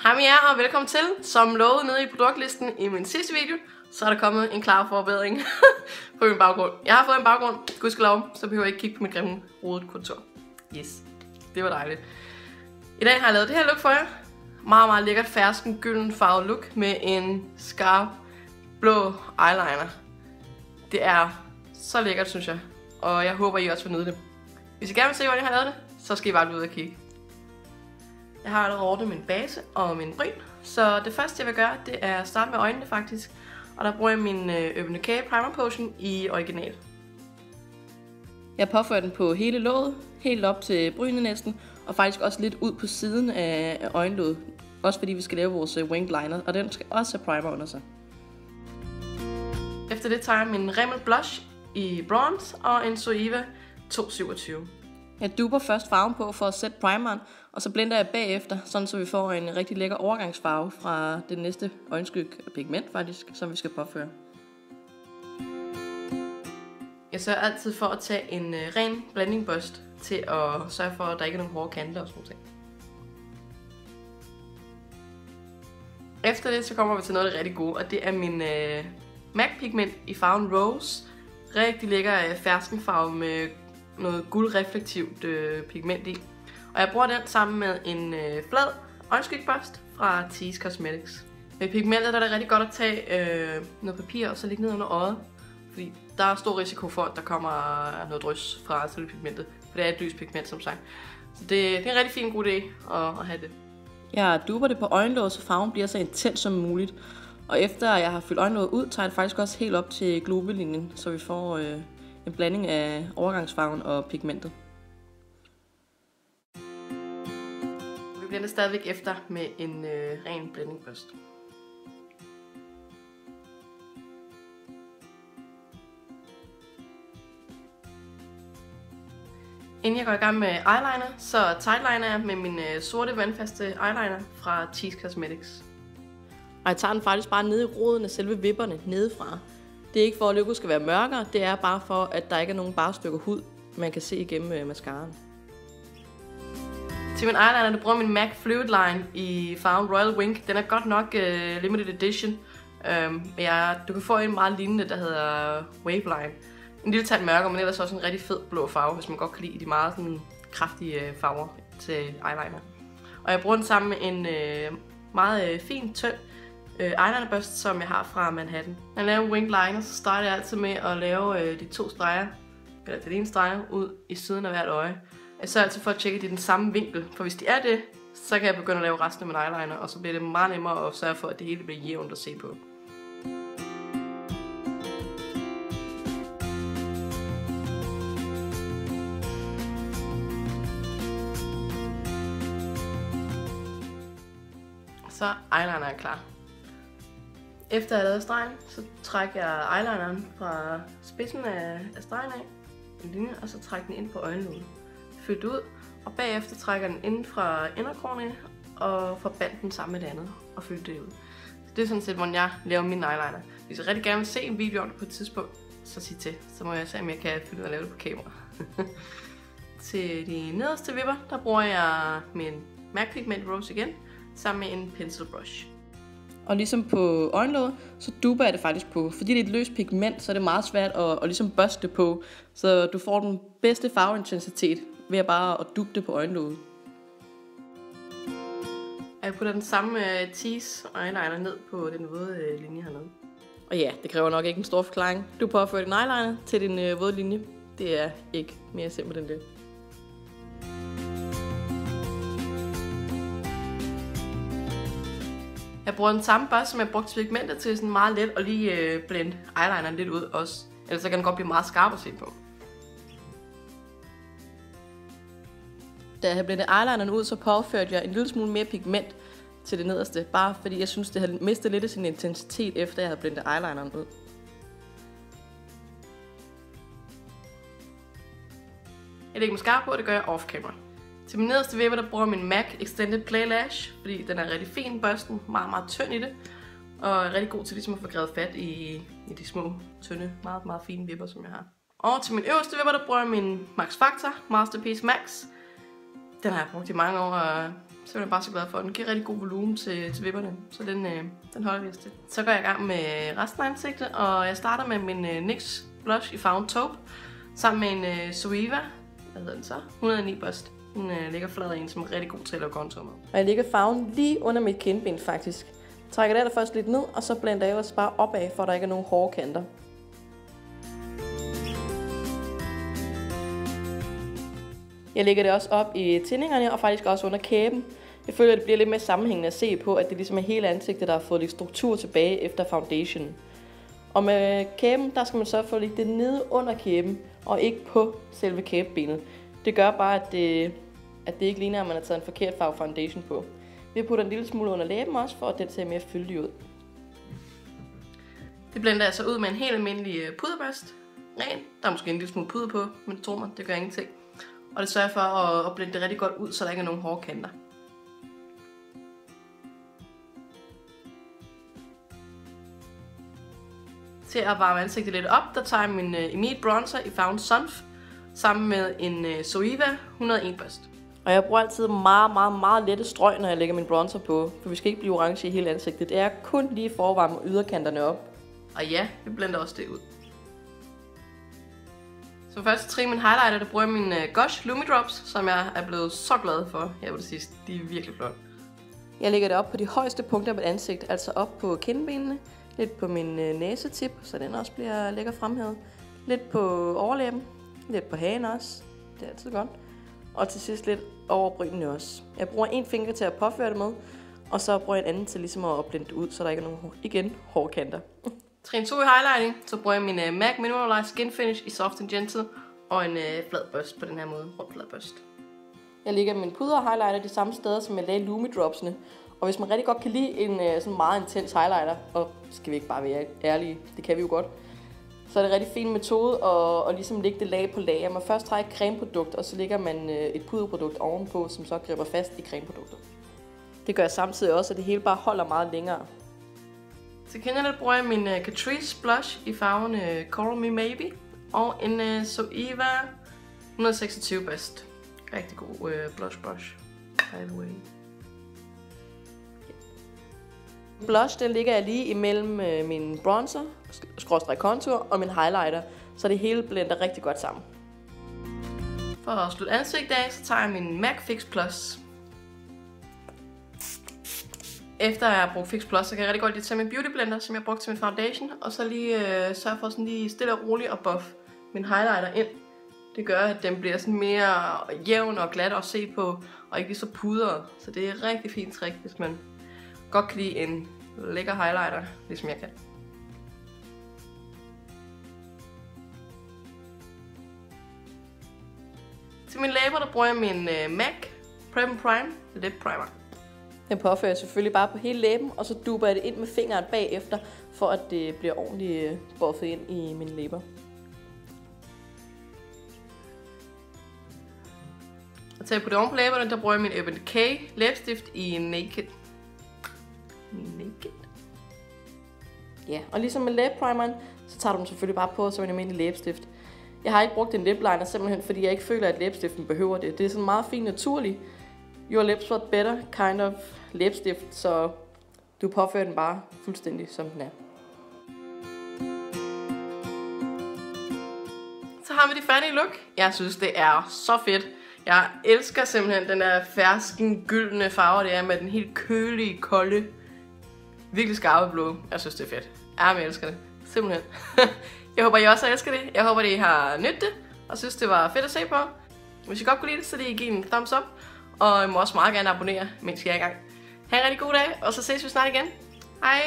Hej med jer og velkommen til. Som lovet nede i produktlisten i min sidste video, så er der kommet en klar forbedring på min baggrund. Jeg har fået en baggrund, gudskelov, så behøver jeg ikke kigge på mit grimme rodet kontor. Yes, det var dejligt. I dag har jeg lavet det her look for jer. Meget, meget lækkert fersken gylden farvet look med en skarp blå eyeliner. Det er så lækkert, synes jeg, og jeg håber, I også vil nyde det. Hvis I gerne vil se, hvordan jeg har lavet det, så skal I bare gå ud og kigge. Jeg har allerede ordnet min base og min bryn, så det første jeg vil gøre, det er at starte med øjnene faktisk. Og der bruger jeg min Urban Decay Primer Potion i original. Jeg påfører den på hele låget, helt op til brynet næsten, og faktisk også lidt ud på siden af øjenlåget. Også fordi vi skal lave vores winged liner, og den skal også have primer under sig. Efter det tager jeg min Rimmel Blush i bronze og en Zoeva 227. Jeg duber først farven på for at sætte primeren, og så blender jeg bagefter, sådan så vi får en rigtig lækker overgangsfarve fra det næste øjenskygge og pigment faktisk, som vi skal påføre. Jeg sørger altid for at tage en ren blending burst til at sørge for, at der ikke er nogen hårde kanter og sådan noget. Efter det så kommer vi til noget af det rigtig gode, og det er min MAC pigment i farven Rose. Rigtig lækker ferskenfarve med noget guldreflektivt pigment i. Og jeg bruger den sammen med en flad øjenskyggebørst fra Tease Cosmetics. Med pigmentet der er det rigtig godt at tage noget papir og så lægge ned under øjet. Fordi der er stor risiko for, at der kommer noget drys fra selve pigmentet. For det er et lyst pigment, som sagt. Så det er en rigtig fin god idé at have det. Jeg duber det på øjenlåget, så farven bliver så intens som muligt. Og efter jeg har fyldt øjenlåget ud, tager jeg det faktisk også helt op til globelinjen, så vi får en blanding af overgangsfarven og pigmentet. Vi blender stadigvæk efter med en ren blending burst. Inden jeg går i gang med eyeliner, så tightliner jeg med min sorte vandfaste eyeliner fra Tease Cosmetics. Og jeg tager den faktisk bare nede i roden af selve vipperne nedefra. Det er ikke for, at looket skal være mørkere, det er bare for, at der ikke er nogen bare stykker hud, man kan se igennem mascaraen. Til min eyeliner, der bruger min MAC Fluid Line i farven Royal Wink. Den er godt nok limited edition. Du kan få en meget lignende, der hedder Wave Line. En lille tand mørkere, men ellers også en rigtig fed blå farve, hvis man godt kan lide de meget sådan, kraftige farver til eyeliner. Og jeg bruger den sammen med en meget fin, tynd eyelinerbørste, som jeg har fra Manhattan. Når jeg laver winged liner, så starter jeg altid med at lave de to streger, eller den ene streg ud i siden af hvert øje. Jeg sørger altid for at tjekke, at det er den samme vinkel, for hvis de er det, så kan jeg begynde at lave resten af min eyeliner, og så bliver det meget nemmere at sørge for, at det hele bliver jævnt at se på. Så eyeliner er klar. Efter jeg har lavet stregen, så trækker jeg eyelineren fra spidsen af stregen af, en linje, og så trækker den ind på øjenlåget. Fyld ud, og bagefter trækker den ind fra inderkrogen og forbandt den sammen med det andet, og fyld det ud. Så det er sådan set, hvordan jeg laver min eyeliner. Hvis jeg rigtig gerne vil se en video om det på et tidspunkt, så sig til. Så må jeg se, om jeg kan finde ud af at lave det på kamera. Til de nederste vipper, der bruger jeg min MAC Pigment Rose igen, sammen med en pencil brush. Og ligesom på øjenlåget, så duber jeg det faktisk på. Fordi det er et løst pigment, så er det meget svært at ligesom børste på. Så du får den bedste farveintensitet ved at bare at dube det på øjenlåget. Jeg putter den samme Tease eyeliner ned på den våde linje hernede. Og ja, det kræver nok ikke en stor forklaring. Du påfører din eyeliner til din våde linje. Det er ikke mere simpelt end det. Jeg bruger den samme børste, som jeg brugte til pigmentet, til sådan meget let at lige blende eyelineren lidt ud også. Ellers så kan den godt blive meget skarp at se på. Da jeg havde blendet eyelineren ud, så påførte jeg en lille smule mere pigment til det nederste. Bare fordi jeg synes, det havde mistet lidt af sin intensitet, efter jeg havde blendet eyelineren ud. Jeg lægger mascara på, og det gør jeg off-camera. Til min nederste vipper, der bruger jeg min MAC Extended Play Lash, fordi den er rigtig fin, børsten, meget, meget tynd i det. Og er rigtig god til ligesom at få grebet fat i de små, tynde, meget, meget fine vipper, som jeg har. Og til min øverste vipper, der bruger jeg min Max Factor Masterpiece Max. Den har jeg brugt i mange år, og Så er jeg bare så glad for. Den giver rigtig god volumen til vipperne, så den holder vi til. Så går jeg i gang med resten af ansigtet, og jeg starter med min NYX blush i farven Taupe, sammen med en Zoeva, hvad hedder den så? 109 Bust. Den ligger flad en, som er rigtig god til at lave contour med. Og jeg lægger farven lige under mit kindben faktisk. Trækker det allerførst lidt ned, og så blender jeg også bare opad, for der ikke er nogen hårde kanter. Jeg lægger det også op i tændingerne og faktisk også under kæben. Jeg føler, at det bliver lidt mere sammenhængende at se på, at det ligesom er hele ansigtet, der har fået lidt struktur tilbage efter foundation. Og med kæben, der skal man så få lidt det nede under kæben, og ikke på selve kæbebenet. Det gør bare, at det ikke ligner, at man har taget en forkert farve foundation på. Vi putter en lille smule under læben også, for at den ser mere fyldig ud. Det blender jeg så ud med en helt almindelig puderbørst. Ren. Der er måske en lille smule puder på, men tro mig, det gør ingenting. Og det sørger for at blende det rigtig godt ud, så der ikke er nogen hårde kanter. Til at varme ansigtet lidt op, der tager jeg min Immediate Bronzer i farven Sunf, sammen med en Zoeva 101 Bust. Og jeg bruger altid meget lette strøg, når jeg lægger min bronzer på, for vi skal ikke blive orange i hele ansigtet. Det er kun lige for at varme yderkanterne op. Og ja, vi blender også det ud. Så først til trim min highlighter, der bruger jeg min Gush Lumi Drops, som jeg er blevet så glad for her på det sidste. De er virkelig flotte. Jeg lægger det op på de højeste punkter af mit ansigt, altså op på kindbenene, lidt på min næsetip, så den også bliver lækker fremhævet. Lidt på overlæben, lidt på hagen også, det er altid godt. Og til sidst lidt over brynene også. Jeg bruger en finger til at påføre det med, og så bruger jeg en anden til ligesom at blende det ud, så der ikke er nogen, hårde kanter. Trin 2 i highlighting, så bruger jeg min MAC Mineralized Skin Finish i Soft and Gentle, og en flad bust på den her måde, rund flad bust. Jeg lægger min puder og highlighter de samme steder, som jeg lagde Lumi Dropsene. Og hvis man rigtig godt kan lide en sådan meget intens highlighter, og skal vi ikke bare være ærlige, det kan vi jo godt, så er det en rigtig fin metode at ligesom lægge det lag på lag. Man først tager et cremeprodukt, og så lægger man et puderprodukt ovenpå, som så griber fast i cremeproduktet. Det gør samtidig også, at det hele bare holder meget længere. Til kinderne bruger jeg min Catrice blush i farven Call Me Maybe, og en Zoeva 126 Bust. Rigtig god blush, by the way. Blush, den ligger jeg lige imellem min bronzer, /contour og min highlighter, så det hele blender rigtig godt sammen. For at slutte ansigtet af, så tager jeg min MAC Fix Plus. Efter jeg har brugt Fix Plus, så kan jeg rigtig godt lige tage min beauty blender, som jeg brugte til min foundation, og så lige sørge for sådan lige stille og roligt at buff min highlighter ind. Det gør, at den bliver sådan mere jævn og glat at se på, og ikke lige så pudret. Så det er et rigtig fint trick, hvis man godt kan lide en lækker highlighter, ligesom jeg kan. Til mine læber, der bruger jeg min MAC Prep & Prime Lip Primer. Den påfører jeg selvfølgelig bare på hele læben, og så duber jeg det ind med fingeren bagefter, for at det bliver ordentligt buffet ind i mine læber. Og til at putte oven på læberne, der bruger jeg min Urban Decay læbestift i Naked. Ja, og ligesom med læbeprimeren, så tager du dem selvfølgelig bare på som en almindelig læbestift. Jeg har ikke brugt en lip liner, simpelthen fordi jeg ikke føler, at læbestiften behøver det. Det er sådan meget fint naturligt. Your lips were better kind of læbestift, så du påfører den bare fuldstændig som den er. Så har vi det færdige look. Jeg synes, det er så fedt. Jeg elsker simpelthen den der fersken, gyldne farve, det er med den helt kølige, kolde, virkelig skarpe blå. Jeg synes, det er fedt. Jeg elsker det. Simpelthen. Jeg håber, I også elsker det. Jeg håber, I har nydt det, og synes, det var fedt at se på. Hvis I godt kunne lide det, så lige give en thumbs up. Og I må også meget gerne abonnere, mens I er i gang. Ha' en rigtig god dag, og så ses vi snart igen. Hej!